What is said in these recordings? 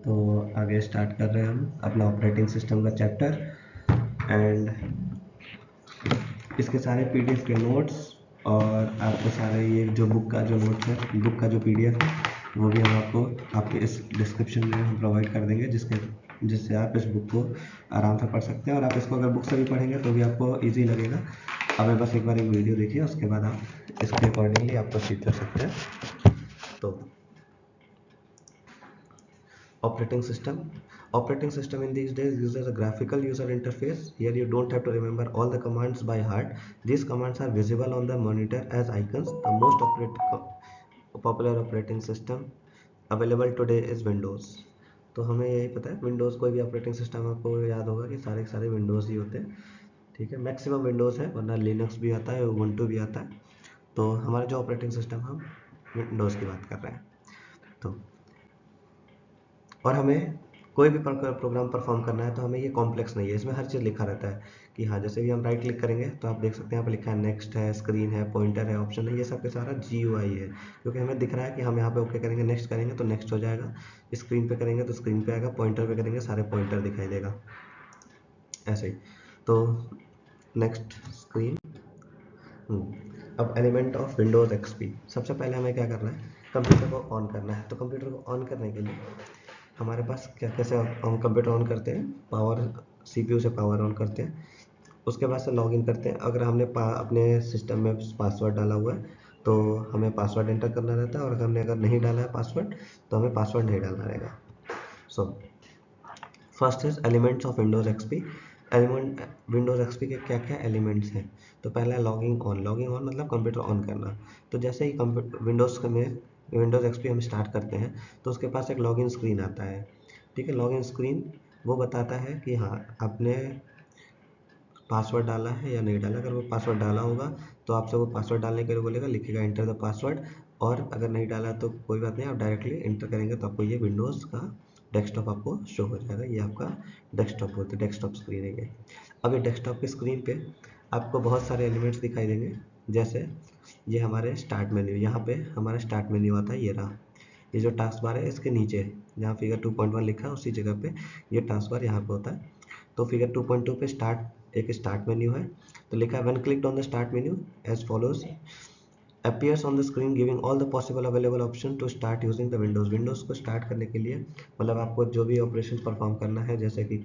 तो आगे स्टार्ट कर रहे हैं हम अपना ऑपरेटिंग सिस्टम का चैप्टर। एंड इसके सारे पीडीएफ के नोट्स और आपको सारे ये जो बुक का जो नोट्स है, बुक का जो पीडीएफ है, वो भी हम आपको आपके इस डिस्क्रिप्शन में हम प्रोवाइड कर देंगे, जिससे आप इस बुक को आराम से पढ़ सकते हैं। और आप इसको अगर बुक से भी पढ़ेंगे तो भी आपको ईजी लगेगा। अब बस एक बार एक वीडियो देखिए, उसके बाद आप इसके अकॉर्डिंगली आप प्रोसीड कर सकते हैं। तो operating system in these days uses a graphical user interface. Here you don't have to remember all the commands by heart. These commands are visible on the monitor as icons. The most popular operating system available today is Windows. तो हमें यही पता है, Windows कोई भी operating system आपको याद होगा कि सारे के सारे विंडोज़ ही होते हैं। ठीक है, मैक्सिमम विंडोज़ है, वरना लिनक्स भी आता है, उबुंटू भी आता है। तो हमारा जो ऑपरेटिंग सिस्टम हम विंडोज़ की बात कर रहे हैं। तो और हमें कोई भी प्रोग्राम परफॉर्म करना है तो हमें ये कॉम्प्लेक्स नहीं है, इसमें हर चीज़ लिखा रहता है कि हाँ, जैसे भी हम राइट क्लिक करेंगे तो आप देख सकते हैं यहाँ पे लिखा है नेक्स्ट है, स्क्रीन है, पॉइंटर है, ऑप्शन है, ये सब के सारा GUI है। क्योंकि हमें दिख रहा है कि हम यहाँ पे ओके करेंगे, नेक्स्ट करेंगे तो नेक्स्ट हो जाएगा, स्क्रीन पे करेंगे तो स्क्रीन पे आएगा, पॉइंटर पे करेंगे सारे पॉइंटर दिखाई देगा, ऐसे ही। तो नेक्स्ट स्क्रीन। अब एलिमेंट ऑफ विंडोज़ एक्सपी, सबसे पहले हमें क्या करना है, कंप्यूटर को ऑन करना है। तो कंप्यूटर को ऑन करने के लिए हमारे पास कैसे हम कंप्यूटर ऑन करते हैं, पावर CPU से पावर ऑन करते हैं, उसके बाद से लॉगिन करते हैं। अगर हमने अपने सिस्टम में पासवर्ड डाला हुआ है तो हमें पासवर्ड एंटर करना रहता है, और हमने अगर नहीं डाला है पासवर्ड तो हमें पासवर्ड नहीं डालना रहेगा। So first is elements of Windows XP. Element Windows XP के क्या क्या एलिमेंट्स हैं। तो पहला है लॉगिंग ऑन मतलब कंप्यूटर ऑन करना। तो जैसे ही विंडोज़ एक्सपी हम स्टार्ट करते हैं तो उसके पास एक लॉगिन स्क्रीन आता है। ठीक है, लॉगिन स्क्रीन वो बताता है कि हाँ, आपने पासवर्ड डाला है या नहीं डाला। अगर वो पासवर्ड डाला होगा तो आपसे वो पासवर्ड डालने के लिए बोलेगा, लिखेगा एंटर द पासवर्ड। और अगर नहीं डाला तो कोई बात नहीं, आप डायरेक्टली एंटर करेंगे तो आपको ये विंडोज़ का डेस्कटॉप आपको शो हो जाएगा। ये आपका डेस्कटॉप होता है, डेस्कटॉप स्क्रीन है ये। अब ये डेस्कटॉप की स्क्रीन पे आपको बहुत सारे एलिमेंट्स दिखाई देंगे। जैसे ये हमारे स्टार्ट मेन्यू, यहाँ पे हमारा स्टार्ट मेन्यू आता है, ये रहा। ये जो टास्क बार है इसके नीचे जहाँ फिगर 2.1 लिखा है उसी जगह पे ये टास्क बार यहाँ पे होता है। तो फिगर 2.2 पे एक स्टार्ट मेन्यू है। तो लिखा है when clicked on the start menu as follows appears on the screen giving all the possible available option to start using the Windows को स्टार्ट करने के लिए, मतलब आपको जो भी ऑपरेशन परफॉर्म करना है, जैसे कि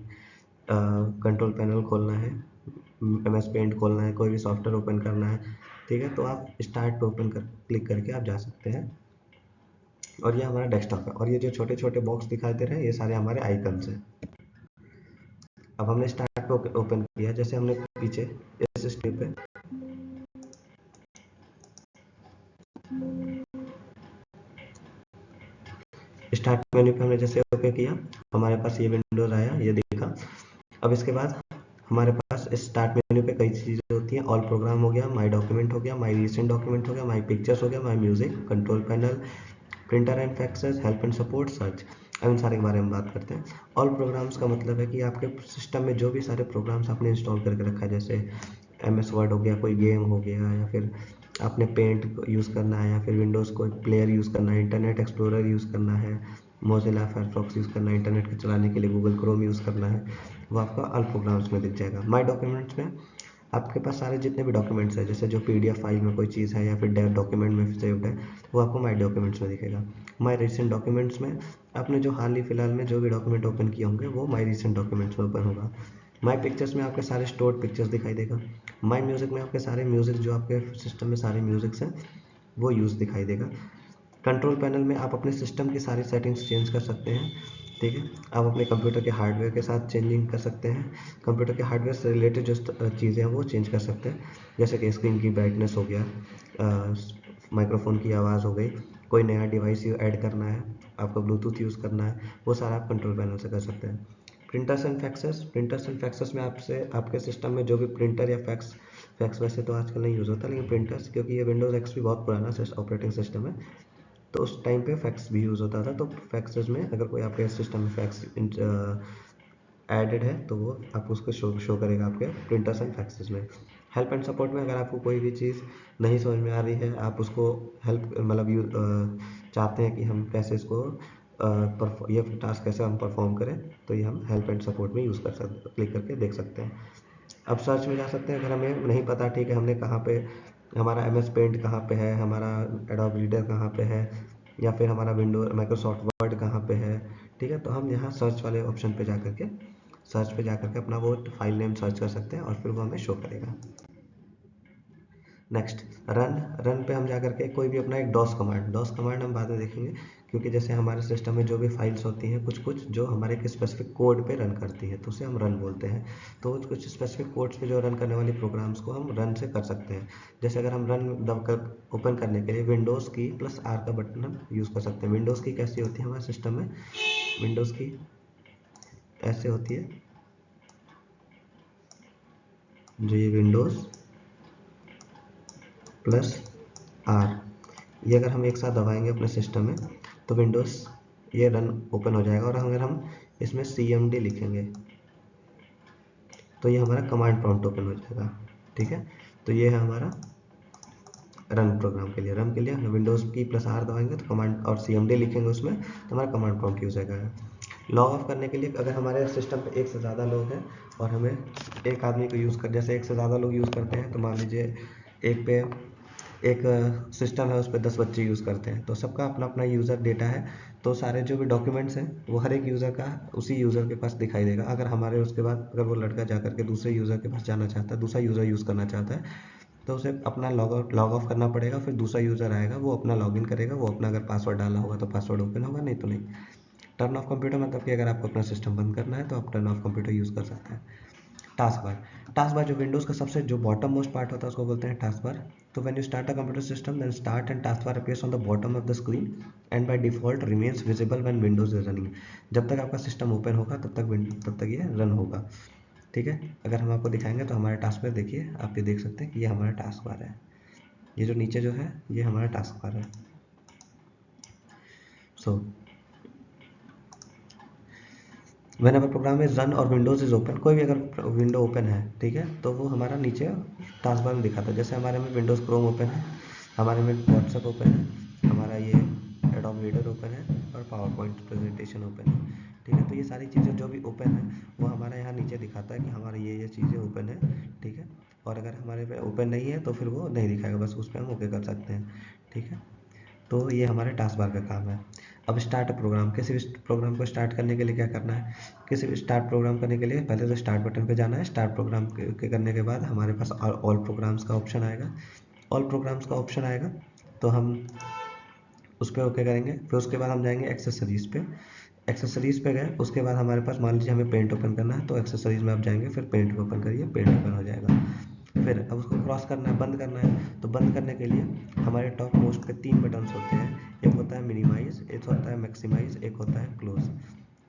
कंट्रोल पैनल खोलना है, MS पेंट खोलना है, कोई भी सॉफ्टवेयर ओपन करना है, ठीक है, तो आप स्टार्ट पे क्लिक करके आप जा सकते हैं। और ये हमारा डेस्कटॉप है, और ये जो छोटे छोटे बॉक्स दिखाई दे रहे हैं ये सारे हमारे आइकन्स हैं। अब हमने स्टार्ट पे ओपन किया, जैसे हमने पीछे इस स्टेप पे स्टार्ट मेन्यू पे हमने जैसे ओके किया, हमारे पास ये विंडोज आया, ये दिखा। अब इसके बाद हमारे पास स्टार्ट मेन्यू पे कई चीज़ें होती हैं। ऑल प्रोग्राम हो गया, माई डॉक्यूमेंट हो गया, माई रिसेंट डॉक्यूमेंट हो गया, माई पिक्चर्स हो गया, my music, control panel, printer and faxes, help and support, search. अब इन सारे के बारे में बात करते हैं। ऑल प्रोग्राम्स का मतलब है कि आपके सिस्टम में जो भी सारे प्रोग्राम्स आपने इंस्टॉल करके रखा है, जैसे MS वर्ड हो गया, कोई गेम हो गया, या फिर आपने पेंट यूज़ करना है, या फिर विंडोज़ को प्लेयर यूज़ करना है, इंटरनेट एक्सप्लोरर यूज़ करना है, मोज़िला फायरफॉक्स यूज़ करना है, इंटरनेट को चलाने के लिए गूगल क्रोम यूज़ करना है, वो आपका ऑल प्रोग्राम्स में दिख जाएगा। माई डॉक्यूमेंट्स में आपके पास सारे जितने भी डॉक्यूमेंट्स हैं, जैसे जो PDF फाइल में कोई चीज़ है या फिर डॉक्यूमेंट में सेव्ड है, वो आपको माई डॉक्यूमेंट्स में दिखेगा। माई रिसेंट डॉक्यूमेंट्स में आपने जो हाल ही फिलहाल में जो भी डॉक्यूमेंट ओपन किए होंगे वो माई रिसेंट डॉक्यूमेंट्स में ओपन होगा। माई पिक्चर्स में आपके सारे स्टोर्ड पिक्चर्स दिखाई देगा। माई म्यूज़िक में आपके सारे म्यूज़िक जो आपके सिस्टम में सारे म्यूज़िक्स हैं वो यूज़ दिखाई देगा। कंट्रोल पैनल में आप अपने सिस्टम की सारी सेटिंग्स चेंज कर सकते हैं। ठीक है, आप अपने कंप्यूटर के हार्डवेयर के साथ चेंजिंग कर सकते हैं। कंप्यूटर के हार्डवेयर से रिलेटेड जो चीज़ें हैं वो चेंज कर सकते हैं, जैसे कि स्क्रीन की ब्राइटनेस हो गया, माइक्रोफोन की आवाज़ हो गई, कोई नया डिवाइस ऐड करना है, आपको ब्लूटूथ यूज़ करना है, वो सारा आप कंट्रोल पैनल से कर सकते हैं। प्रिंटर्स एंड फैक्सेस में आपके सिस्टम में जो भी प्रिंटर या फैक्स वैसे तो आजकल नहीं यूज़ होता, लेकिन प्रिंटर्स, क्योंकि ये विंडोज़ एक्सपी बहुत पुराना ऑपरेटिंग सिस्टम है, तो उस टाइम पे फैक्स भी यूज़ होता था। तो फैक्सेस में अगर कोई आपके सिस्टम में फैक्स एडेड है तो वो आपको उसको शो करेगा आपके प्रिंटर्स एंड फैक्सेस में। हेल्प एंड सपोर्ट में अगर आपको कोई भी चीज़ नहीं समझ में आ रही है, आप उसको हेल्प मतलब चाहते हैं कि हम कैसे इसको ये टास्क कैसे हम परफॉर्म करें, तो ये हम हेल्प एंड सपोर्ट में यूज़ कर सकते, क्लिक करके देख सकते हैं। अब सर्च में जा सकते हैं, अगर हमें नहीं पता ठीक है हमने कहाँ पे हमारा एम एस पेंट कहाँ पे है, हमारा एडोब रीडर कहाँ पे है, या फिर हमारा विंडो माइक्रोसॉफ्ट वर्ड कहाँ पे है, ठीक है। तो हम यहाँ सर्च वाले ऑप्शन पे जा करके सर्च पे जा करके अपना वो फाइल नेम सर्च कर सकते हैं और फिर वो हमें शो करेगा। Next run. रन पे हम जा करके कोई भी अपना एक डॉस कमांड हम बाद में देखेंगे, क्योंकि जैसे हमारे सिस्टम में जो भी फाइल्स होती हैं कुछ कुछ जो हमारे एक स्पेसिफिक कोड पे रन करती है, तो उसे हम रन बोलते हैं। तो कुछ स्पेसिफिक कोड्स पे जो रन करने वाली प्रोग्राम्स को हम रन से कर सकते हैं। जैसे अगर हम रन दबकर ओपन करने के लिए विंडोज़ की प्लस आर का बटन हम यूज़ कर सकते हैं। विंडोज़ की कैसी होती है हमारे सिस्टम में, विंडोज़ की ऐसे होती है, जो ये विंडोज़ प्लस आर, ये अगर हम एक साथ दबाएंगे अपने सिस्टम में तो विंडोज़ ये रन ओपन हो जाएगा। और अगर हम इसमें CMD लिखेंगे तो ये हमारा कमांड प्रॉम्प्ट ओपन हो जाएगा, ठीक है। तो ये है हमारा रन प्रोग्राम के लिए। रन के लिए विंडोज़ की प्लस आर दबाएंगे तो कमांड और CMD लिखेंगे उसमें तो हमारा कमांड प्रॉम्प्ट यूज़ हो जाएगा। लॉग ऑफ करने के लिए अगर हमारे सिस्टम पे एक से ज़्यादा लोग हैं और हमें एक आदमी को यूज़ कर, जैसे एक से ज़्यादा लोग यूज़ करते हैं तो मान लीजिए एक पे एक सिस्टम है उस पर 10 बच्चे यूज़ करते हैं, तो सबका अपना अपना यूज़र डेटा है, तो सारे जो भी डॉक्यूमेंट्स हैं वो हर एक यूज़र का उसी यूज़र के पास दिखाई देगा। अगर हमारे उसके बाद अगर वो लड़का जा करके दूसरे यूज़र के पास जाना चाहता है, दूसरा यूज़र यूज़ करना चाहता है, तो उसे अपना लॉग ऑफ करना पड़ेगा। फिर दूसरा यूज़र आएगा, वो अपना लॉगिन करेगा, वो अपना अगर पासवर्ड डाला होगा तो पासवर्ड ओपन होगा, नहीं तो नहीं। टर्न ऑफ कंप्यूटर मतलब कि अगर आपको अपना सिस्टम बंद करना है तो आप टर्न ऑफ कंप्यूटर यूज़ कर सकते हैं। टास्क बार। टास्क बार जो विंडोज़ का सबसे जो बॉटम मोस्ट पार्ट होता है उसको बोलते हैं टास्क बार। तो when you start a computer system then start and task bar appears on the bottom of the screen and by default remains visible when Windows is running. जब तक आपका system open होगा तब तक ये run होगा, ठीक है। अगर हम आपको दिखाएंगे तो हमारे टास्क बार देखिए, आप ये देख सकते हैं कि ये हमारा टास्क बार है। ये जो नीचे जो है ये हमारा टास्क बार है। So when our program is run और विंडोज़ इज़ ओपन, कोई भी अगर विंडो ओपन है, ठीक है, तो वो हमारा नीचे टास्क बार में दिखाता है। जैसे हमारे में विंडोज़ क्रोम ओपन है, हमारे में व्हाट्सएप ओपन है, हमारा ये एडोब रीडर ओपन है और पावर पॉइंट प्रेजेंटेशन ओपन है, ठीक है। तो ये सारी चीज़ें जो भी ओपन है वो हमारा यहाँ नीचे दिखाता है कि हमारे ये चीज़ें ओपन है, ठीक है। और अगर हमारे पे ओपन नहीं है तो फिर वो नहीं दिखाएगा, बस उस पर हम ओके कर सकते हैं, ठीक है। तो ये हमारे टास्क बार का काम है। अब स्टार्ट प्रोग्राम, किसी भी प्रोग्राम को स्टार्ट करने के लिए क्या करना है, किसी भी स्टार्ट प्रोग्राम करने के लिए पहले तो स्टार्ट बटन पे जाना है। स्टार्ट प्रोग्राम के करने के बाद हमारे पास ऑल प्रोग्राम्स का ऑप्शन आएगा। ऑल प्रोग्राम्स का ऑप्शन आएगा तो हम उस पर ओके करेंगे। फिर उसके बाद हम जाएंगे एक्सेसरीज़ पे। एक्सेसरीज़ पे गए, उसके बाद हमारे पास मान लीजिए हमें पेंट ओपन करना है तो एक्सेसरीज़ में आप जाएंगे, फिर पेंट ओपन करिए, पेंट ओपन हो जाएगा। फिर अब उसको क्रॉस करना है, बंद करना है, तो बंद करने के लिए हमारे टॉप मोस्ट पे 3 बटन्स होते हैं। एक होता है मिनिमाइज, एक होता है मैक्सिमाइज, एक होता है क्लोज।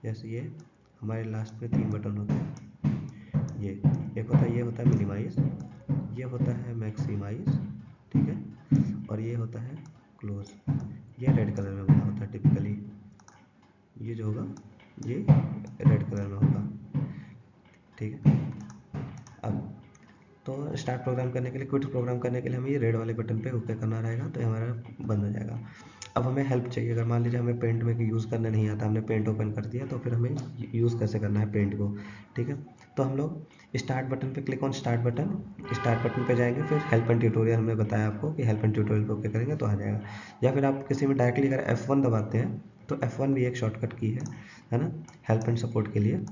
जैसे ये हमारे लास्ट में 3 बटन होते हैं। ये एक होता है, ये होता है मिनिमाइज, ये होता है मैक्सिमाइज, ठीक है, और ये होता है क्लोज। ये रेड कलर में बना होता है टिपिकली, ये जो होगा ये रेड कलर में होगा, ठीक है। अब तो स्टार्ट प्रोग्राम करने के लिए, क्विट प्रोग्राम करने के लिए हमें ये रेड वाले बटन पे ओके करना रहेगा, तो ये हमारा बंद हो जाएगा। अब हमें हेल्प चाहिए, अगर मान लीजिए हमें पेंट में यूज़ करने नहीं आता, हमने पेंट ओपन कर दिया, तो फिर हमें यूज़ कैसे करना है पेंट को, ठीक है। तो हम लोग स्टार्ट बटन पे क्लिक ऑन स्टार्ट बटन पे जाएंगे, फिर हेल्प एंड ट्यूटोरियल हमने बताया आपको कि हेल्प एंड ट्यूटोरियल पे ओके करेंगे तो आ जाएगा। या फिर आप किसी में डायरेक्टली अगर F1 दबाते हैं तो F1 भी एक शॉर्टकट की है ना, हेल्प एंड सपोर्ट के लिए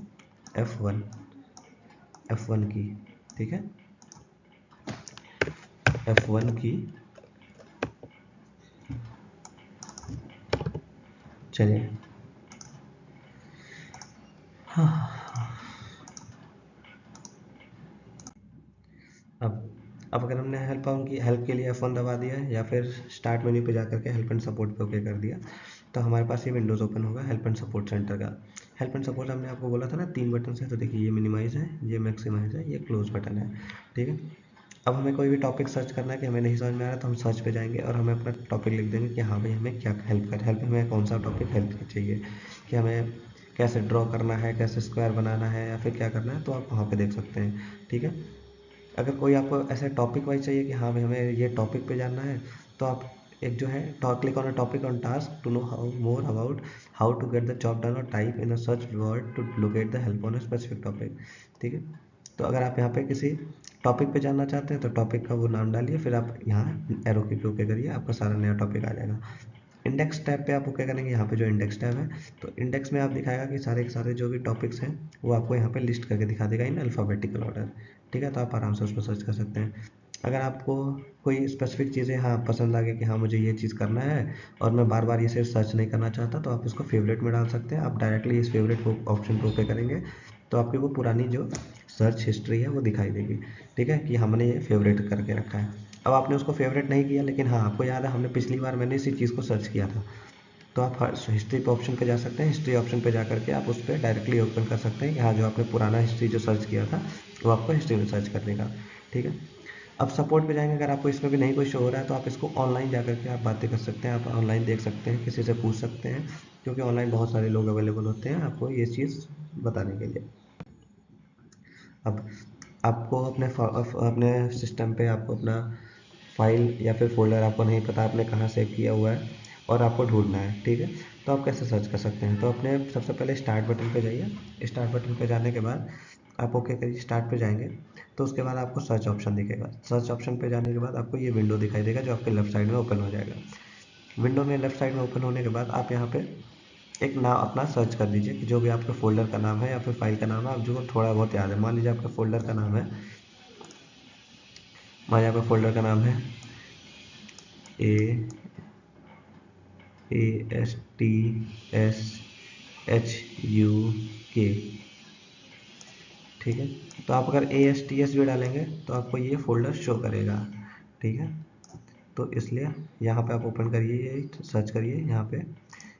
F1 की, ठीक है, F1 की। चलिए हाँ, अब अगर हमने हेल्प के लिए F1 दबा दिया है या फिर स्टार्ट मेन्यू पे जाकर के हेल्प एंड सपोर्ट पे ओके कर दिया, तो हमारे पास ये विंडोज़ ओपन होगा हेल्प एंड सपोर्ट सेंटर का। हेल्प एंड सपोर्ट हमने आपको बोला था ना 3 बटन है, तो देखिए ये मिनिमाइज़ है, ये मैक्सिमाइज़ है, ये क्लोज बटन है, ठीक है। अब हमें कोई भी टॉपिक सर्च करना है कि हमें नहीं समझ में आ रहा, तो हम सर्च पे जाएंगे और हमें अपना टॉपिक लिख देंगे कि हाँ भाई हमें क्या हेल्प हमें कौन सा टॉपिक हेल्प चाहिए, कि हमें कैसे ड्रॉ करना है, कैसे स्क्वायर बनाना है, या फिर क्या करना है, तो आप वहाँ पे देख सकते हैं, ठीक है। अगर कोई आपको ऐसे टॉपिक वाइज चाहिए कि हाँ भाई हमें ये टॉपिक पे जानना है, तो आप एक जो है click on a topic on task to know how more about how to get the job done और type in a search word to locate the help on a specific topic. ठीक है, तो अगर आप यहाँ पे किसी टॉपिक पे जानना चाहते हैं तो टॉपिक का वो नाम डालिए, फिर आप यहाँ एरो की पे ओके करिए, आपका सारा नया टॉपिक आ जाएगा। इंडेक्स टैब पे आप ओके करेंगे, यहाँ पे जो इंडेक्स टैब है तो इंडेक्स में आप दिखाएगा कि सारे के सारे जो भी टॉपिक्स हैं वो आपको यहाँ पे लिस्ट करके दिखा देगा इन अल्फ़ाबेटिकल ऑर्डर। ठीक है, तो आप आराम से उसको सर्च कर सकते हैं। अगर आपको कोई स्पेसिफिक चीज़ें हाँ पसंद आ गई कि हाँ मुझे ये चीज़ करना है और मैं बार बार ये सिर्फ सर्च नहीं करना चाहता, तो आप इसको फेवरेट में डाल सकते हैं। आप डायरेक्टली इस फेवरेट को ऑप्शन को ओके करेंगे तो आपकी वो पुरानी जो सर्च हिस्ट्री है वो दिखाई देगी। ठीक है, कि हमने ये फेवरेट करके रखा है। अब आपने उसको फेवरेट नहीं किया, लेकिन हाँ आपको याद है हमने पिछली बार मैंने इसी चीज़ को सर्च किया था, तो आप हिस्ट्री पे ऑप्शन पे जा सकते हैं। हिस्ट्री ऑप्शन पे जा करके आप उस पर डायरेक्टली ओपन कर सकते हैं। यहाँ जो आपने पुराना हिस्ट्री जो सर्च किया था वो आपको हिस्ट्री में सर्च कर देगा। ठीक है, अब सपोर्ट पे जाएंगे, अगर आपको इसमें भी नहीं कोई शो हो रहा है तो आप इसको ऑनलाइन जा करके आप बातें कर सकते हैं, आप ऑनलाइन देख सकते हैं, किसी से पूछ सकते हैं, क्योंकि ऑनलाइन बहुत सारे लोग अवेलेबल होते हैं आपको ये चीज़ बताने के लिए। अब आपको अपने सिस्टम पे आपको अपना फाइल या फिर फोल्डर आपको नहीं पता आपने कहाँ सेव किया हुआ है और आपको ढूंढना है। ठीक है, तो आप कैसे सर्च कर सकते हैं, तो अपने सबसे पहले स्टार्ट बटन पे जाइए। स्टार्ट बटन पे जाने के बाद आप ओके करिए, स्टार्ट पे जाएंगे तो उसके बाद आपको सर्च ऑप्शन दिखेगा। सर्च ऑप्शन पे जाने के बाद आपको ये विंडो दिखाई देगा जो आपके लेफ्ट साइड में ओपन हो जाएगा। विंडो में लेफ्ट साइड में ओपन होने के बाद आप यहाँ पे एक नाम अपना सर्च कर दीजिए कि जो भी आपके फ़ोल्डर का नाम है या फिर फाइल का नाम है, आप जो थोड़ा बहुत याद है। मान लीजिए आपका फ़ोल्डर का नाम है, मान लीजिए आपका फ़ोल्डर का नाम है ASTSHUK। ठीक है, तो आप अगर ASTS भी डालेंगे तो आपको ये फ़ोल्डर शो करेगा। ठीक है, तो इसलिए यहाँ पे आप ओपन करिए, ये सर्च करिए, यहाँ पे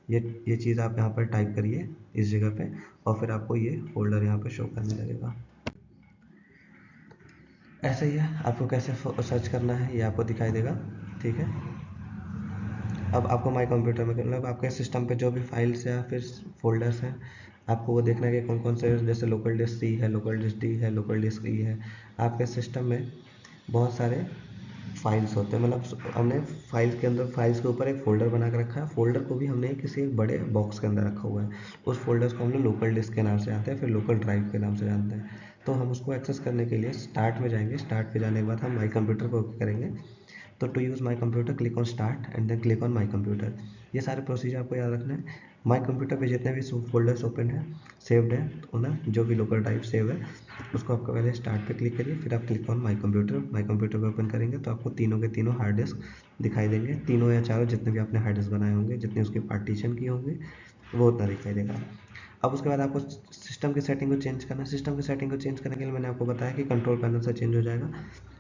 ये चीज़ आप यहाँ पर टाइप करिए इस जगह पे, और फिर आपको ये फोल्डर यहाँ पे शो करने लगेगा। ऐसे ही है, आपको कैसे सर्च करना है ये आपको दिखाई देगा। ठीक है, अब आपको माई कंप्यूटर में मतलब आपके सिस्टम पे जो भी फाइल्स या फिर फोल्डर्स हैं आपको वो देखना है कि कौन कौन से, जैसे लोकल डिस्क C है, लोकल डिस्क D है, लोकल डिस्क E है। आपके सिस्टम में बहुत सारे फाइल्स होते हैं, मतलब हमने फाइल्स के अंदर फाइल्स के ऊपर एक फ़ोल्डर बना के रखा है। फ़ोल्डर को भी हमने किसी एक बड़े बॉक्स के अंदर रखा हुआ है। उस फोल्डर्स को हम लोग लोकल डिस्क के नाम से जानते हैं, फिर लोकल ड्राइव के नाम से जानते हैं। तो हम उसको एक्सेस करने के लिए स्टार्ट में जाएंगे। स्टार्ट पे जाने के बाद हम माई कंप्यूटर को ओके करेंगे। तो to use my computer click on start and then click on my computer. ये सारे प्रोसीजर आपको याद रखना है। माई कंप्यूटर पे जितने भी फोल्डर्स ओपन है सेव्ड है तो ना, जो भी लोकल ड्राइव सेव है उसको आपको पहले स्टार्ट पे क्लिक करिए, फिर आप click on my computer. My computer पे ओपन करेंगे तो आपको तीनों के तीनों हार्ड डिस्क दिखाई देंगे, तीनों या चारों जितने भी आपने हार्ड डिस्क बनाए होंगे, जितने उसके पार्टीशन किए होंगे वो उतना दिखाई देगा। अब उसके बाद आपको सिस्टम की सेटिंग को चेंज करना है। सिस्टम की सेटिंग को चेंज करने के लिए मैंने आपको बताया कि कंट्रोल पैनल से चेंज हो जाएगा।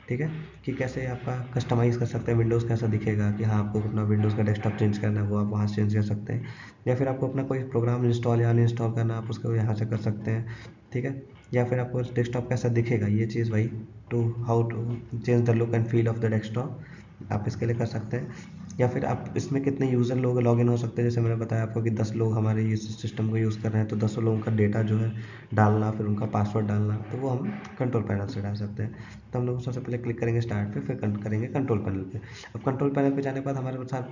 ठीक है, कि कैसे आपका कस्टमाइज़ कर सकते हैं, विंडोज़ कैसा दिखेगा, कि हाँ आपको अपना विंडोज़ का डेस्कटॉप चेंज करना है वो आप वहाँ से चेंज कर सकते हैं, या फिर आपको अपना कोई प्रोग्राम इंस्टॉल या अनइंस्टॉल करना है आप उसको यहाँ से कर सकते हैं। ठीक है, या फिर आपको डेस्कटॉप कैसा दिखेगा ये चीज़ वही how to change the look and feel of the desktop आप इसके लिए कर सकते हैं। या फिर आप इसमें कितने यूज़र लोग लॉगिन हो सकते हैं, जैसे मैंने बताया आपको कि 10 लोग हमारे इस सिस्टम को यूज़ कर रहे हैं, तो 10 लोगों का डेटा जो है डालना, फिर उनका पासवर्ड डालना, तो वो हम कंट्रोल पैनल से डाल सकते हैं। तो हम लोग सबसे पहले क्लिक करेंगे स्टार्ट पे, फिर करेंगे कंट्रोल पैनल पे। अब कंट्रोल पैनल पे जाने के बाद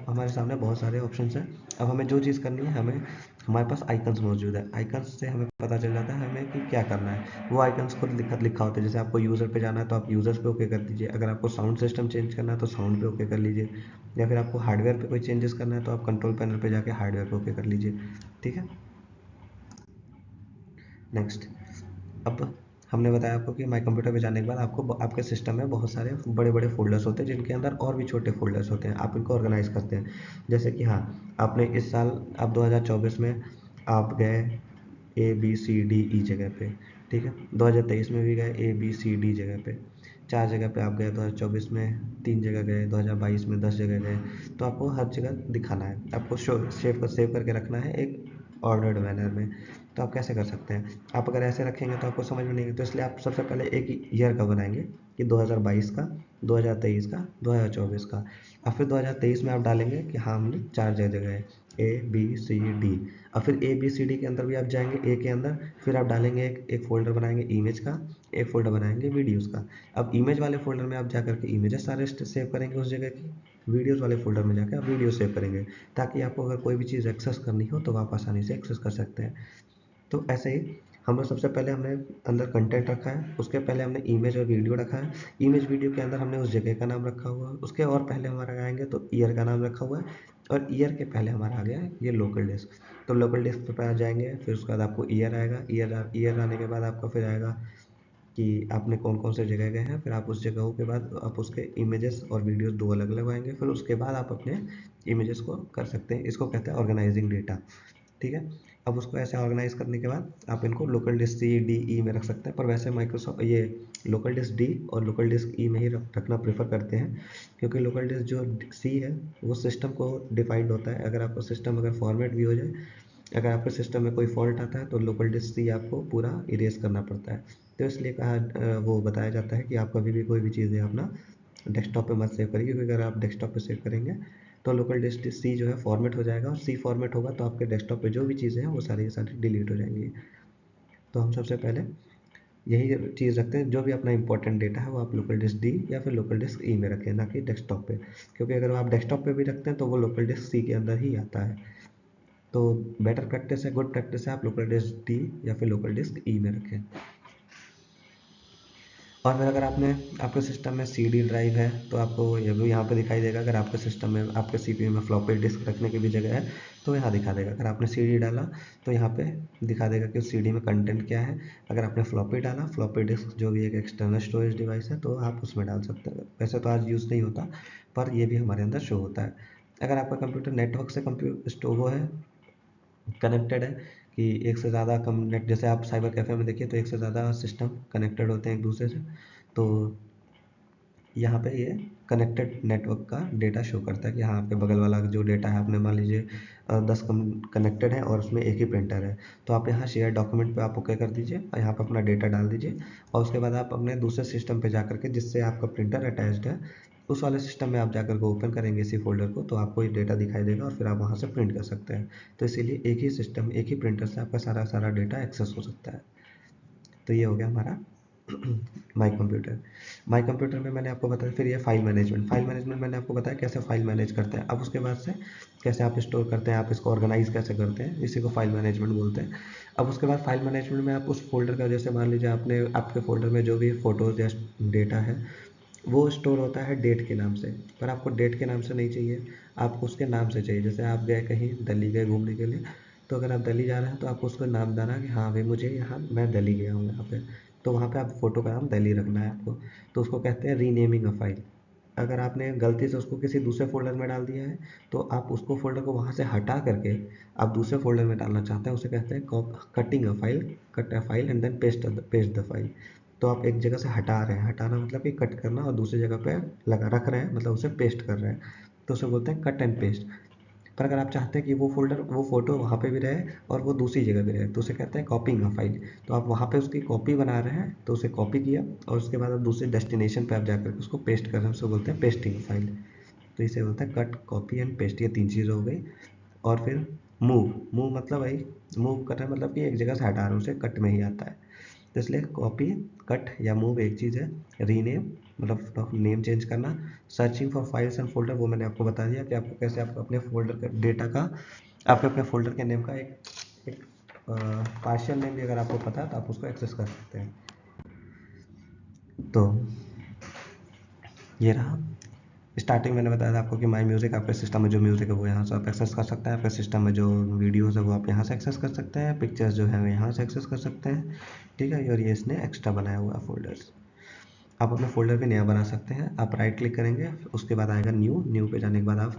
हमारे सामने बहुत सारे ऑप्शन हैं। अब हमें जो चीज़ करनी है, हमारे पास आइकन्स मौजूद है। आइकन्स से हमें पता चल जाता है हमें कि क्या करना है। वो आइकन्स खुद लिखा होता है, जैसे आपको यूज़र पे जाना है तो आप यूज़र्स पे ओके कर दीजिए, अगर आपको साउंड सिस्टम चेंज करना है तो साउंड पे ओके कर लीजिए, या फिर आपको हार्डवेयर पे कोई चेंजेस करना है तो आप कंट्रोल पैनल पे जाके हार्डवेयर पे ओके कर लीजिए। ठीक है, नेक्स्ट। अब हमने बताया आपको कि माई कंप्यूटर पे जाने के बाद आपको आपके सिस्टम में बहुत सारे बड़े बड़े फोल्डर्स होते हैं, जिनके अंदर और भी छोटे फोल्डर्स होते हैं, आप इनको ऑर्गेनाइज करते हैं। जैसे कि हाँ आपने इस साल आप 2024 में आप गए ABCDE जगह पे। ठीक है, 2023 में भी गए ABCD जगह पे, 4 जगह पे आप गए। 2024 में 3 जगह गए, 2022 में 10 जगह गए। तो आपको हर जगह दिखाना है, आपको सेव करके रखना है एक ऑर्डर्ड मैनर में। तो आप कैसे कर सकते हैं, आप अगर ऐसे रखेंगे तो आपको समझ में नहीं, तो इसलिए आप सबसे पहले एक ईयर का बनाएंगे कि 2022 का, 2023 का, 2024 का। और फिर 2023 में आप डालेंगे कि हाँ हमने 4 जगह गए ABCD। और फिर ABCD के अंदर भी आप जाएंगे ए के अंदर, फिर आप डालेंगे एक फ़ोल्डर बनाएंगे इमेज का, एक फ़ोल्डर बनाएंगे वीडियोज़ का। अब इमेज वाले फ़ोल्डर में आप जा करके इमेजेस सारे सेव करेंगे उस जगह की, वीडियोज़ वाले फोल्डर में जाकर आप वीडियो सेव करेंगे, ताकि आपको अगर कोई भी चीज़ एक्सेस करनी हो तो आप आसानी से एक्सेस कर सकते हैं। तो ऐसे ही हम लोग सबसे पहले हमने अंदर कंटेंट रखा है, उसके पहले हमने इमेज और वीडियो रखा है। इमेज वीडियो के अंदर हमने उस जगह का नाम रखा हुआ है, उसके और पहले हमारा आएंगे तो ईयर का नाम रखा हुआ है, और ईयर के पहले हमारा आ गया है ये लोकल डिस्क। तो लोकल डिस्क पे आ जाएंगे, फिर उसके बाद आपको ईयर आएगा, ईयर आने के बाद आपका फिर आएगा कि आपने कौन कौन से जगह गए हैं, फिर आप उस जगहों के बाद आप उसके इमेजेस और वीडियोस दो अलग अलग आएंगे, फिर उसके बाद आप अपने इमेजेस को कर सकते हैं। इसको कहते हैं ऑर्गेनाइजिंग डेटा, ठीक है। अब उसको ऐसे ऑर्गेनाइज करने के बाद आप इनको local disk C D E में रख सकते हैं, पर वैसे माइक्रोसॉफ्ट ये लोकल डिस्क डी और लोकल डिस्क ई में ही रखना प्रेफर करते हैं, क्योंकि लोकल डिस्क जो सी है वो सिस्टम को डिफाइंड होता है। अगर आपका सिस्टम अगर फॉर्मेट भी हो जाए, अगर आपके सिस्टम में कोई फॉल्ट आता है तो लोकल डिस्क सी आपको पूरा इरेज करना पड़ता है। तो इसलिए कहा वो बताया जाता है कि आप कभी भी कोई भी चीज़ है अपना डेस्कटॉप पे मत सेव करिए, क्योंकि अगर आप डेस्कटॉप पे सेव करेंगे तो लोकल डिस्क सी जो है फॉर्मेट हो जाएगा, और सी फॉर्मेट होगा तो आपके डेस्कटॉप पे जो भी चीज़ें हैं वो सारी की सारी डिलीट हो जाएंगी। तो हम सबसे पहले यही चीज़ रखते हैं, जो भी अपना इंपॉर्टेंट डेटा है वो आप लोकल डिस्क डी या फिर लोकल डिस्क ई में रखें, ना कि डेस्कटॉप पे, क्योंकि अगर आप डेस्कटॉप पे भी रखते हैं तो वो लोकल डिस्क सी के अंदर ही आता है। तो बेटर प्रैक्टिस है, गुड प्रैक्टिस है, आप लोकल डिस्क डी या फिर लोकल डिस्क ई में रखें। और फिर अगर आपने आपके सिस्टम में सी डी ड्राइव है तो आपको ये भी यहाँ पे दिखाई देगा। अगर आपके सिस्टम में आपके सीपीयू में फ्लॉपी डिस्क रखने की भी जगह है तो यहाँ दिखा देगा। अगर आपने सी डी डाला तो यहाँ पे दिखा देगा कि उस सी डी में कंटेंट क्या है। अगर आपने फ्लॉपी डाला, फ्लॉपी डिस्क जो भी एक एक्सटर्नल स्टोरेज डिवाइस है, तो आप उसमें डाल सकते हैं। वैसे तो आज यूज़ नहीं होता, पर ये भी हमारे अंदर शो होता है। अगर आपका कंप्यूटर नेटवर्क से वो है कनेक्टेड है कि एक से ज़्यादा कम नेट, जैसे आप साइबर कैफ़े में देखिए तो एक से ज़्यादा सिस्टम कनेक्टेड होते हैं एक दूसरे से, तो यहाँ पे ये कनेक्टेड नेटवर्क का डेटा शो करता है कि हाँ आपके बगल वाला जो डेटा है, आपने मान लीजिए 10 कनेक्टेड है और उसमें एक ही प्रिंटर है, तो आप यहाँ शेयर डॉक्यूमेंट पे आप ओके कर दीजिए और यहाँ पे अपना डेटा डाल दीजिए, और उसके बाद आप अपने दूसरे सिस्टम पे जा करके जिससे आपका प्रिंटर अटैच्ड है उस वाले सिस्टम में आप जाकर के ओपन करेंगे इसी फोल्डर को, तो आपको ये डेटा दिखाई देगा और फिर आप वहाँ से प्रिंट कर सकते हैं। तो इसीलिए एक ही सिस्टम, एक ही प्रिंटर से आपका सारा सारा डेटा एक्सेस हो सकता है। तो ये हो गया हमारा माई कंप्यूटर में मैंने आपको बताया। फिर ये फाइल मैनेजमेंट मैंने आपको बताया कैसे फाइल मैनेज करते हैं। अब उसके बाद से कैसे आप स्टोर करते हैं, आप इसको ऑर्गेनाइज कैसे करते हैं, इसी को फाइल मैनेजमेंट बोलते हैं। अब उसके बाद फाइल मैनेजमेंट में आप उस फोल्डर का, जैसे मान लीजिए आपने आपके फोल्डर में जो भी फोटोज या डेटा है वो स्टोर होता है डेट के नाम से, पर आपको डेट के नाम से नहीं चाहिए, आपको उसके नाम से चाहिए। जैसे आप गए कहीं दिल्ली गए घूमने के लिए, तो अगर आप दिल्ली जा रहे हैं तो आपको उसका नाम देना कि हाँ भाई मुझे यहाँ मैं दिल्ली गया हूँ यहाँ पे, तो वहाँ पे आप फोटो का नाम दिल्ली रखना है आपको। तो उसको कहते हैं रीनेमिंग अ फाइल। अगर आपने गलती से उसको किसी दूसरे फोल्डर में डाल दिया है तो आप उसको फोल्डर को वहाँ से हटा करके आप दूसरे फोल्डर में डालना चाहते हैं, उसे कहते हैं cutting a file, cut a file and then paste the file. तो आप एक जगह से हटा रहे हैं, हटाना मतलब कि कट करना, और दूसरी जगह पे लगा रख रहे हैं मतलब उसे पेस्ट कर रहे हैं, तो उसे बोलते हैं कट एंड पेस्ट। पर अगर आप चाहते हैं कि वो फोल्डर वो फोटो वहाँ पे भी रहे और वो दूसरी जगह भी रहे, तो उसे कहते हैं कॉपिंग अ फाइल। तो आप वहाँ पे उसकी कॉपी बना रहे हैं तो उसे कॉपी किया और उसके बाद आप दूसरे डेस्टिनेशन पे आप जाकर के उसको पेस्ट कर रहे हैं, उसे बोलते हैं पेस्टिंग फाइल। तो इसे बोलते हैं कट, कॉपी एंड पेस्ट, ये तीन चीज़ें हो गई। और फिर मूव, मूव मतलब भाई मूव कर रहे हैं मतलब कि एक जगह से हटा रहे हैं, उसे कट में ही आता है। तो इसलिए कॉपी, कट या मूव एक चीज़ है। रीनेम मतलब नेम चेंज करना। Searching for files and folder, वो मैंने आपको बता दिया कि आपको कैसे आपको अपने फोल्डर का डेटा का, आपके अपने फोल्डर के नेम का एक पार्शियल नेम भी अगर आपको पता है तो आप उसको एक्सेस कर सकते हैं। तो ये रहा स्टार्टिंग मैंने बताया था आपको कि माई म्यूज़िक, आपके सिस्टम में जो म्यूज़िक है वो यहाँ से आप एक्सेस कर सकते हैं। आपके सिस्टम में जो वीडियोज़ है वो आप यहाँ से एक्सेस कर सकते हैं। पिक्चर्स जो है वो यहाँ से एक्सेस कर सकते हैं, ठीक है। और ये इसने एक्स्ट्रा बनाया हुआ है फोल्डर्स। आप अपना फोल्डर भी नया बना सकते हैं। आप राइट क्लिक करेंगे, उसके बाद आएगा न्यू, न्यू पे जाने के बाद आप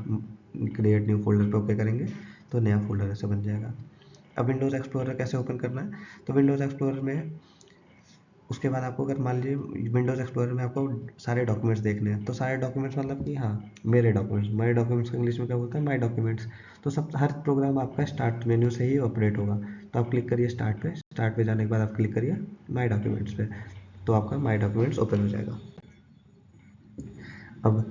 क्रिएट न्यू फोल्डर पे ओके करेंगे तो नया फोल्डर ऐसे बन जाएगा। अब विंडोज़ एक्सप्लोरर कैसे ओपन करना है, तो विंडोज़ एक्सप्लोरर में उसके बाद आपको अगर मान लीजिए विंडोज़ एक्सप्लोरर में आपको सारे डॉक्यूमेंट्स देखने हैं, तो सारे डॉक्यूमेंट्स मतलब कि हाँ मेरे डॉक्यूमेंट्स को इंग्लिश में क्या बोलते हैं, माई डॉक्यूमेंट्स। तो सब हर प्रोग्राम आपका स्टार्ट मेन्यू से ही ऑपरेट होगा। तो आप क्लिक करिए स्टार्ट पे जाने के बाद आप क्लिक करिए माई डॉक्यूमेंट्स पे, तो आपका माई डॉक्यूमेंट्स ओपन हो जाएगा। अब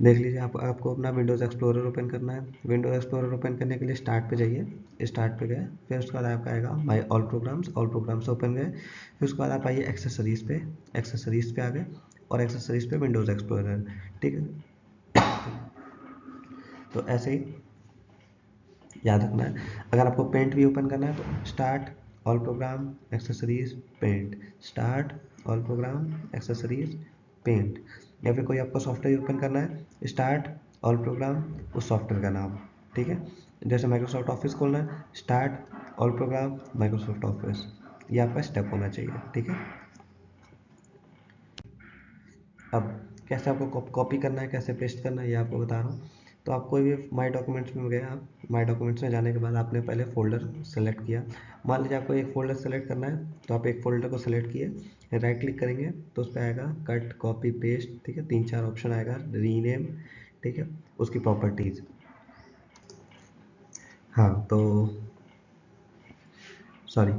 देख लीजिए आपको अपना विंडोज़ एक्सप्लोरर ओपन करना है। विंडोज़ एक्सप्लोरर ओपन करने के लिए स्टार्ट पे जाइए, स्टार्ट पे गए, फिर उसके बाद आपका आएगा माई ऑल प्रोग्राम्स ओपन गए, फिर उसके बाद आप आइए एक्सेसरीज़ पे आ गए, और एक्सेसरीज़ पे विंडोज़ एक्सप्लोरर, ठीक है। तो ऐसे ही याद रखना है। अगर आपको पेंट भी ओपन करना है तो start, all program, accessories, paint, start, all program, accessories, paint. या फिर कोई आपको सॉफ्टवेयर ओपन करना है, स्टार्ट, ऑल प्रोग्राम, उस सॉफ्टवेयर का नाम, ठीक है। जैसे माइक्रोसॉफ्ट ऑफिस खोलना है, start, all program, Microsoft office, ये आपका स्टेप होना चाहिए, ठीक है। अब कैसे आपको कॉपी करना है, कैसे पेस्ट करना है, ये आपको बता रहा हूँ। तो आप कोई भी माई डॉक्यूमेंट्स में गए, आप माई डॉक्यूमेंट्स में जाने के बाद आपने पहले फोल्डर सेलेक्ट किया। मान लीजिए आपको एक फ़ोल्डर सेलेक्ट करना है, तो आप एक फ़ोल्डर को सेलेक्ट किए, राइट क्लिक करेंगे तो उस पर आएगा कट, कॉपी, पेस्ट, ठीक है। 3-4 ऑप्शन आएगा, रीनेम, ठीक है, उसकी प्रॉपर्टीज़। हाँ तो सॉरी,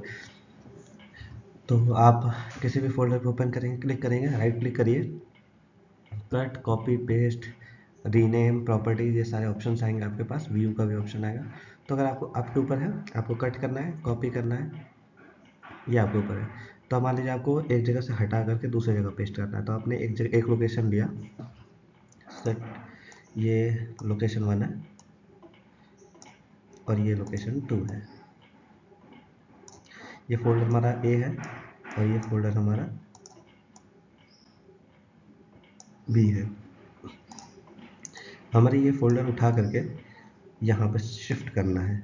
तो आप किसी भी फोल्डर को ओपन करेंगे, क्लिक करेंगे, राइट क्लिक करिए, cut, copy, paste, rename, properties, ये सारे ऑप्शन आएंगे आपके पास, व्यू का भी ऑप्शन आएगा। तो अगर आपको आपके ऊपर है, आपको कट करना है, कॉपी करना है, ये आपके ऊपर है। तो मान लीजिए आपको एक जगह से हटा करके दूसरी जगह पेस्ट करना है, तो आपने एक जगह एक लोकेशन लिया, सेट, ये लोकेशन 1 है और ये लोकेशन 2 है। ये फोल्डर हमारा ए है और ये फोल्डर हमारा बी है। हमारे ये फोल्डर उठा करके यहाँ पर शिफ्ट करना है,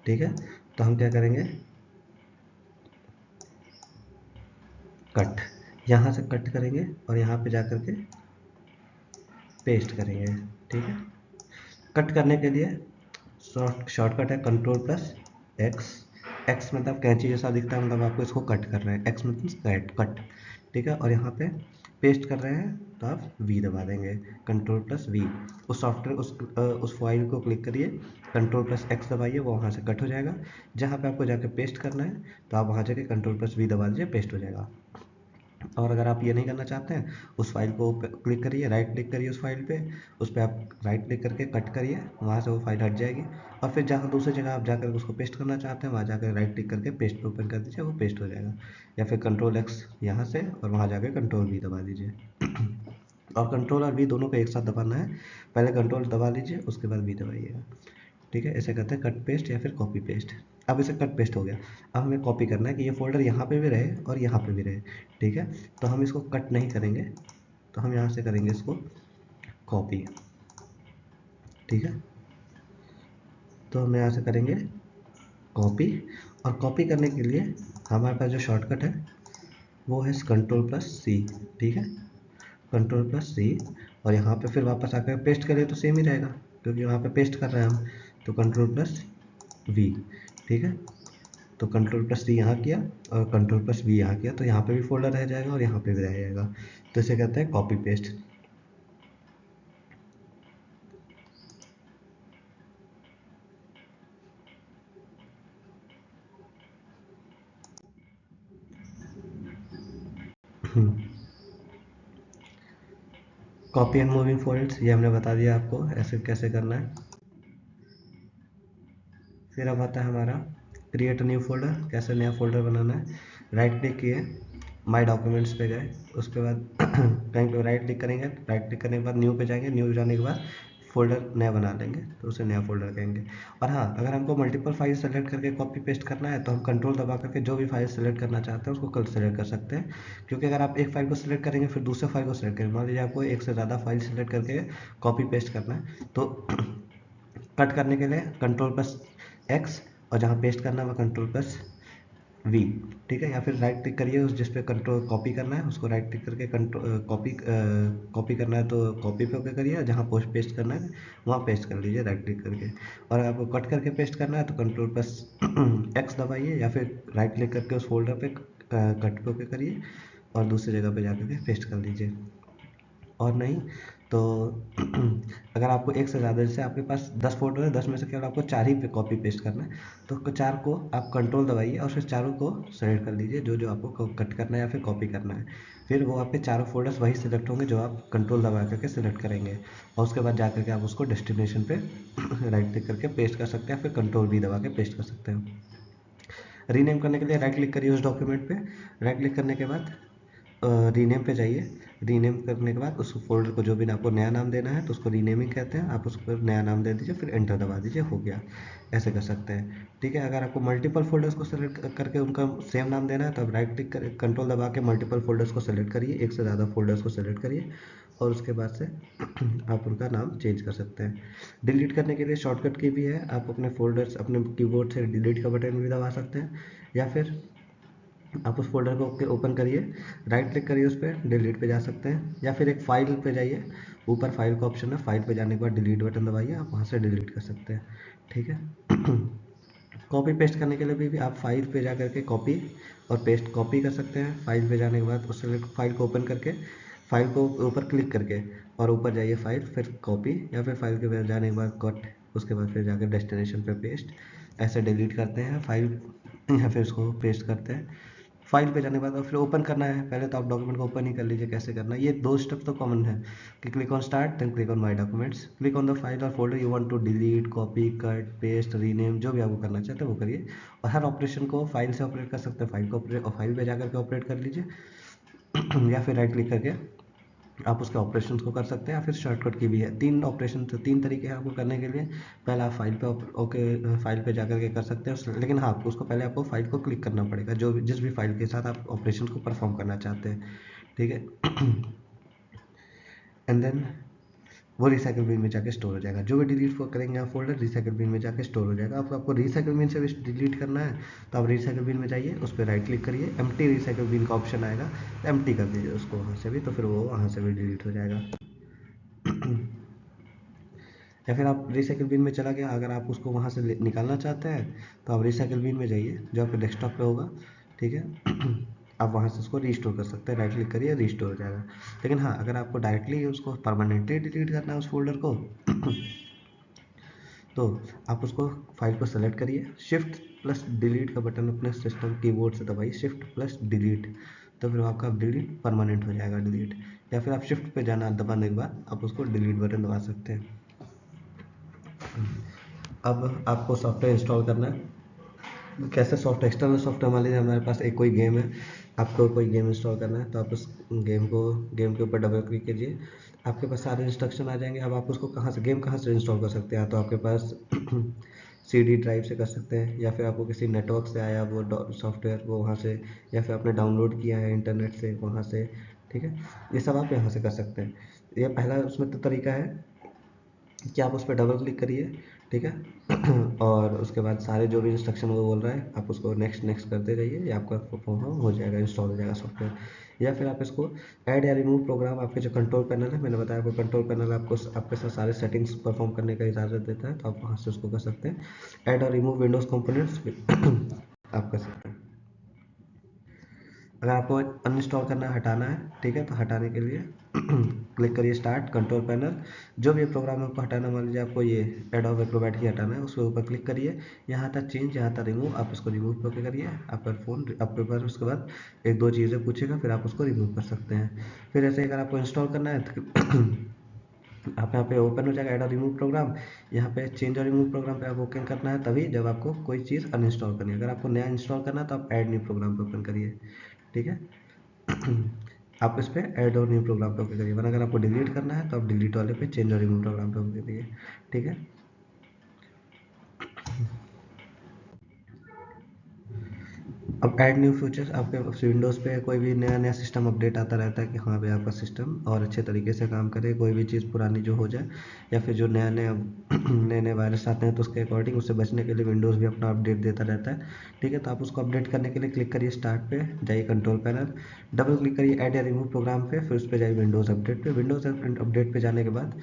ठीक है। तो हम क्या करेंगे, कट, यहाँ से कट करेंगे और यहाँ पे जा करके पेस्ट करेंगे, ठीक है। कट करने के लिए शॉर्टकट है कंट्रोल प्लस एक्स। एक्स मतलब कैंची जैसा दिखता है, मतलब आपको इसको कट कर रहे हैं, एक्स मतलब कट कट, ठीक है। और यहाँ पे पेस्ट कर रहे हैं तो आप वी दबा देंगे, कंट्रोल प्लस वी। उस सॉफ्टवेयर उस फाइल को क्लिक करिए, कंट्रोल प्लस एक्स दबाइए, वो वहाँ से कट हो जाएगा। जहाँ पे आपको जाके पेस्ट करना है तो आप वहाँ जाके कंट्रोल प्लस वी दबा दीजिए, पेस्ट हो जाएगा। और अगर आप ये नहीं करना चाहते हैं, उस फाइल को क्लिक करिए, राइट क्लिक करिए उस फाइल पे, उस पर आप राइट क्लिक करके कट करिए, वहाँ से वो फाइल हट जाएगी। और फिर जहाँ दूसरी जगह आप जाकर उसको पेस्ट करना चाहते हैं, वहाँ जाकर राइट क्लिक करके पेस्ट पे ओपन कर दीजिए, वो पेस्ट हो जाएगा। या फिर कंट्रोल एक्स यहाँ से और वहाँ जाकर कंट्रोल वी दबा दीजिए। और कंट्रोल और वी दोनों को एक साथ दबाना है, पहले कंट्रोल दबा लीजिए, उसके बाद वी दबाइएगा, ठीक है। ऐसे करते हैं कट पेस्ट या फिर कॉपी पेस्ट। अब इसे कट पेस्ट हो गया, अब हमें कॉपी करना है कि ये फोल्डर यहाँ पे भी रहे और यहाँ पे भी रहे, ठीक है। तो हम इसको कट नहीं करेंगे, तो हम यहाँ से करेंगे इसको कॉपी, ठीक है। तो हम यहाँ से करेंगे कॉपी, और कॉपी करने के लिए हमारे पास जो शॉर्टकट है वो है कंट्रोल प्लस सी, ठीक है, कंट्रोल प्लस सी। और यहाँ पे फिर वापस आकर पेस्ट करें तो सेम ही रहेगा, क्योंकि वहाँ पे पेस्ट कर रहे हैं हम, तो कंट्रोल प्लस वी, ठीक है। तो कंट्रोल प्लस डी यहाँ किया और कंट्रोल प्लस वी यहाँ किया, तो यहाँ पे भी फोल्डर रह जाएगा और यहाँ पे भी रह जाएगा। तो इसे कहते हैं copy paste. Copy and moving folds, ये हमने बता दिया आपको ऐसे कैसे करना है। फिर अब आता है हमारा क्रिएट न्यू फोल्डर, कैसे नया फोल्डर बनाना है। राइट क्लिक किए, माय डॉक्यूमेंट्स पे गए, उसके बाद कहीं पे राइट क्लिक करेंगे, राइट क्लिक करने के बाद न्यू पे जाएंगे, न्यू जाने के बाद फोल्डर नया बना लेंगे, तो उसे नया फोल्डर कहेंगे। और हाँ, अगर हमको मल्टीपल फाइल सेलेक्ट करके कॉपी पेस्ट करना है तो हम कंट्रोल दबा करके जो भी फाइल सेलेक्ट करना चाहते हैं उसको कल सेलेक्ट कर सकते हैं। क्योंकि अगर आप एक फाइल को सिलेक्ट करेंगे फिर दूसरे फाइल को सिलेक्ट करेंगे, मान लीजिए आपको एक से ज़्यादा फाइल सेलेक्ट करके कॉपी पेस्ट करना है, तो कट करने के लिए कंट्रोल प्लस एक्स, और जहाँ पेस्ट करना है वह कंट्रोल प्लस वी, ठीक है। या फिर राइट क्लिक करिए उस जिस पे कंट्रोल कॉपी करना है उसको राइट क्लिक करके कंट्रोल कॉपी करना है तो कॉपी पे ओके करिए, जहाँ पोस्ट पेस्ट करना है वहाँ पेस्ट कर लीजिए राइट क्लिक करके। और अगर आपको कट करके पेस्ट करना है तो कंट्रोल प्लस एक्स दबाइए या फिर राइट क्लिक करके उस फोल्डर पे कट पे ओके करिए और दूसरी जगह पे जाकर के पेस्ट कर लीजिए। और नहीं तो अगर आपको एक से ज़्यादा, जैसे आपके पास 10 फोल्डर है, 10 में से केवल आपको 4 ही पे कॉपी पेस्ट करना है, तो 4 को आप कंट्रोल दबाइए और फिर चारों को सेलेक्ट कर लीजिए जो जो आपको कट करना है या फिर कॉपी करना है। फिर वो आपके चारों फोल्डर्स वही सिलेक्ट होंगे जो आप कंट्रोल दबा करके सिलेक्ट करेंगे, और उसके बाद जा करके आप उसको डेस्टिनेशन पे राइट क्लिक करके पेस्ट कर सकते हैं, फिर कंट्रोल भी दबा के पेस्ट कर सकते हैं। रीनेम करने के लिए राइट क्लिक करिए उस डॉक्यूमेंट पे, राइट क्लिक करने के बाद रीनेम पे जाइए। रीनेम करने के बाद उस फोल्डर को जो भी आपको नया नाम देना है तो उसको रीनेमिंग कहते हैं, आप उसको नया नाम दे दीजिए, फिर एंटर दबा दीजिए, हो गया। ऐसे कर सकते हैं, ठीक है। अगर आपको मल्टीपल फोल्डर्स को सेलेक्ट करके उनका सेम नाम देना है तो आप राइट क्लिक कर कंट्रोल दबा के मल्टीपल फोल्डर्स को सेलेक्ट करिए, एक से ज़्यादा फोल्डर्स को सेलेक्ट करिए और उसके बाद से आप उनका नाम चेंज कर सकते हैं। डिलीट करने के लिए शॉर्टकट की भी है, आप अपने फोल्डर्स अपने कीबोर्ड से डिलीट का बटन भी दबा सकते हैं, या फिर आप उस फोल्डर को ओपन करिए, राइट क्लिक करिए उस पर, डिलीट पे जा सकते हैं, या फिर एक फाइल पे जाइए, ऊपर फाइल का ऑप्शन है, फाइल पे जाने के बाद डिलीट बटन दबाइए, आप वहाँ से डिलीट कर सकते हैं, ठीक है। कॉपी पेस्ट करने के लिए भी आप फाइल पे जा करके कॉपी और पेस्ट कॉपी कर सकते हैं। फाइल पे जाने के बाद उससे फाइल को ओपन करके फाइल को ऊपर क्लिक करके और ऊपर जाइए फाइल, फिर कॉपी, या फिर फाइल के जाने के बाद कट, उसके बाद फिर जाकर डेस्टिनेशन पे पेस्ट, ऐसे डिलीट करते हैं फाइल, या फिर उसको पेस्ट करते हैं। फाइल पे जाने के बाद और फिर ओपन करना है, पहले तो आप डॉक्यूमेंट को ओपन ही कर लीजिए, कैसे करना है ये दो स्टेप तो कॉमन है कि click on start then click on my documents, click on the file और folder you want to delete, copy, cut, paste, rename, जो भी आपको करना चाहते हैं वो करिए। और हर ऑपरेशन को फाइल से ऑपरेट कर सकते हैं, फाइल को ऑपरेट और फाइल पे जाकर के ऑपरेट कर लीजिए या फिर राइट क्लिक करके आप उसके ऑपरेशंस को कर सकते हैं, या फिर शॉर्टकट की भी है। तीन ऑपरेशन तो तीन तरीके हैं आपको करने के लिए। पहले आप फाइल पे ओके फाइल पे जाकर के कर सकते हैं, लेकिन हाँ उसको पहले आपको फाइल को क्लिक करना पड़ेगा, जो जिस भी फाइल के साथ आप ऑपरेशन को परफॉर्म करना चाहते हैं, ठीक है। एंड देन वो रिसाइकल बिन में जाके स्टोर हो जाएगा, जो भी डिलीट करेंगे आप फोल्डर रिसाइकल बिन में जाके स्टोर हो जाएगा। आपको रिसाइकल बिन से भी डिलीट करना है तो आप रिसाइकल बिन में जाइए, उस पर राइट क्लिक करिए, एम्प्टी रिसाइकल बिन का ऑप्शन आएगा, एम्प्टी कर दीजिए उसको वहाँ से भी, तो फिर वो वहाँ से भी डिलीट हो जाएगा। या फिर आप रिसाइकिल बिन में चला गया, अगर आप उसको वहाँ से निकालना चाहते हैं तो आप रिसाइकिल बिन में जाइए जो आपके डेस्कटॉप पे होगा, ठीक है। आप वहाँ से उसको रीस्टोर कर सकते हैं, राइट क्लिक करिए, रीस्टोर हो जाएगा। लेकिन हाँ अगर आपको डायरेक्टली उसको परमानेंटली डिलीट करना है उस फोल्डर को तो आप उसको फाइल को सेलेक्ट करिए, शिफ्ट प्लस डिलीट का बटन अपने सिस्टम कीबोर्ड से दबाइए, शिफ्ट प्लस डिलीट, तो फिर आपका डिलीट परमानेंट हो जाएगा डिलीट। या फिर आप शिफ्ट पे जाना दबाने के बाद आप उसको डिलीट बटन दबा सकते हैं। अब आपको सॉफ्टवेयर इंस्टॉल करना है। कैसे सॉफ्टवेयर, एक्सटर्नल सॉफ्टवेयर, मान लीजिए हमारे पास एक कोई गेम है, आपको कोई गेम इंस्टॉल करना है तो आप उस गेम के ऊपर डबल क्लिक कीजिए, आपके पास सारे इंस्ट्रक्शन आ जाएंगे। अब आप उसको कहाँ से इंस्टॉल कर सकते हैं, तो आपके पास सीडी ड्राइव से कर सकते हैं, या फिर आपको किसी नेटवर्क से आया वो सॉफ्टवेयर वो वहाँ से, या फिर आपने डाउनलोड किया है इंटरनेट से वहाँ से, ठीक है। ये सब आप यहाँ से कर सकते हैं। ये पहला उसमें तो तरीका है कि आप उस पर डबल क्लिक करिए, ठीक है। और उसके बाद सारे जो भी इंस्ट्रक्शन वो बोल रहा है आप उसको नेक्स्ट नेक्स्ट करते रहिए, ये आपका परफॉर्म हो जाएगा, इंस्टॉल हो जाएगा सॉफ्टवेयर। या फिर आप इसको ऐड या रिमूव प्रोग्राम, आपके जो कंट्रोल पैनल है, मैंने बताया आपको कंट्रोल पैनल आपको आपके साथ सारे सेटिंग्स परफॉर्म करने का इजाज़त देता है, तो आप वहाँ से उसको कर सकते हैं। ऐड और रिमूव विंडोज़ कंपोनेंट्स आप कर सकते हैं। अगर आपको अनइंस्टॉल करना है, हटाना है, ठीक है, तो हटाने के लिए क्लिक करिए स्टार्ट, कंट्रोल पैनल, जो भी प्रोग्राम आपको हटाना, मान लीजिए आपको ये एडोब एक्रोबैट ही हटाना है, उसके ऊपर क्लिक करिए, यहाँ तक चेंज, यहाँ तक रिमूव, आप इसको रिमूव करके करिए, आपका फ़ोन आपके पास, उसके बाद एक दो चीज़ें पूछेगा, फिर आप उसको रिमूव कर सकते हैं। फिर ऐसे अगर आपको इंस्टॉल करना है तो आप यहाँ पे ओपन हो जाएगा ऐड और रिमूव प्रोग्राम, यहाँ पे चेंज और रिमूव प्रोग्राम पे आप ओपन करना है तभी जब आपको कोई चीज़ अनइंस्टॉल करनी है। अगर आपको नया इंस्टॉल करना है तो आप ऐड न्यू प्रोग्राम पे ओपन करिए, ठीक है। आप इस पे ऐड और न्यू प्रोग्राम पे ओके करिए, वरना अगर आपको डिलीट करना है तो आप डिलीट वाले पे चेंज और रिमूव प्रोग्राम पे ओके करिए, ठीक है। अब ऐड न्यू फीचर्स, आपके विंडोज़ पे कोई भी नया नया सिस्टम अपडेट आता रहता है कि हाँ भाई आपका सिस्टम और अच्छे तरीके से काम करे, कोई भी चीज़ पुरानी जो हो जाए, या फिर जो नया नया नए नए वायरस आते हैं तो उसके अकॉर्डिंग उससे बचने के लिए विंडोज़ भी अपना अपडेट देता रहता है, ठीक है। तो आप उसको अपडेट करने के लिए क्लिक करिए स्टार्ट पे, जाइए कंट्रोल पैनल, डबल क्लिक करिए ऐड या रिमूव प्रोग्राम पे, फिर उस पर जाइए विंडोज़ अपडेट पे। विंडोज़ अपडेट पे जाने के बाद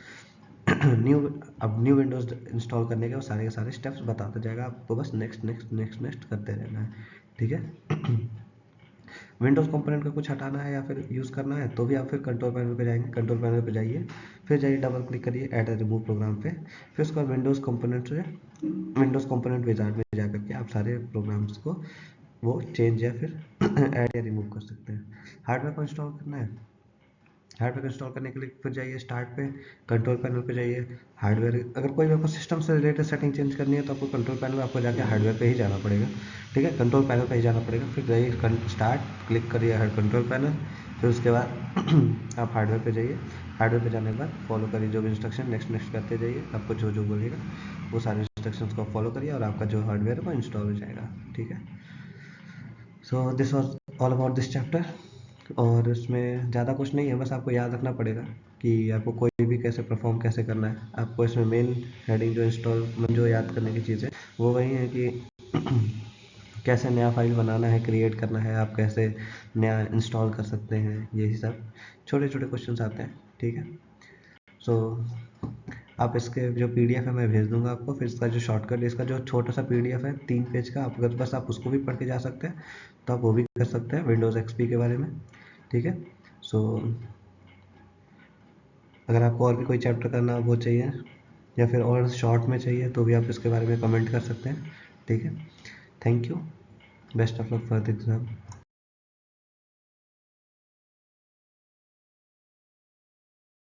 न्यू अब न्यू विंडोज़ इंस्टॉल करने के वो सारे के सारे स्टेप्स बताते जाएगा, आपको बस नेक्स्ट नेक्स्ट नेक्स्ट नेक्स्ट करते रहना है, ठीक है। विंडोज़ कंपोनेंट का कुछ हटाना है या फिर यूज़ करना है तो भी आप फिर कंट्रोल पैनल पे जाएंगे, कंट्रोल पैनल पे जाइए, फिर जाइए डबल क्लिक करिए ऐड एंड रिमूव प्रोग्राम पे, फिर उसके बाद विंडोज़ कंपोनेंट से विंडोज़ कंपोनेंट विजार्ड में जा करके आप सारे प्रोग्राम्स को वो चेंज या फिर ऐड या रिमूव कर सकते हैं। हार्डवेयर को इंस्टॉल करना है, हार्डवेयर इंस्टॉल करने के लिए फिर जाइए स्टार्ट पे, कंट्रोल पैनल पे जाइए, हार्डवेयर, अगर कोई भी आपको सिस्टम से रिलेटेड सेटिंग चेंज करनी है तो आपको कंट्रोल पैनल में आपको जाके हार्डवेयर पे ही जाना पड़ेगा, ठीक है, कंट्रोल पैनल पे ही जाना पड़ेगा। फिर जाइए स्टार्ट, क्लिक करिए कंट्रोल पैनल, फिर उसके बाद आप हार्डवेयर पे जाइए, हार्डवेयर पे जाने के बाद फॉलो करिए जो भी इंस्ट्रक्शन, नेक्स्ट नेक्स्ट करते जाइए, आपको जो जो बोलेगा वो सारे इंस्ट्रक्शंस को फॉलो करिए और आपका जो हार्डवेयर है वो इंस्टॉल हो जाएगा। ठीक है, so this was all about this chapter. और इसमें ज़्यादा कुछ नहीं है, बस आपको याद रखना पड़ेगा कि आपको कोई भी कैसे परफॉर्म कैसे करना है। आपको इसमें मेन हेडिंग जो इंस्टॉल जो याद करने की चीज़ है वो वही है कि कैसे नया फाइल बनाना है, क्रिएट करना है, आप कैसे नया इंस्टॉल कर सकते हैं, यही सब छोटे छोटे क्वेश्चंस आते हैं। ठीक है, सो आप इसके जो पीडीएफ है मैं भेज दूंगा आपको, फिर इसका जो शॉर्टकट, इसका जो छोटा सा पीडीएफ है 3 पेज का, आप अगर बस आप उसको भी पढ़ के जा सकते हैं तो आप वो भी कर सकते हैं विंडोज़ एक्सपी के बारे में। ठीक है, सो अगर आपको और भी कोई चैप्टर करना वो चाहिए या फिर और शॉर्ट में चाहिए तो भी आप इसके बारे में कमेंट कर सकते हैं। ठीक है, thank you, best of luck for the exam.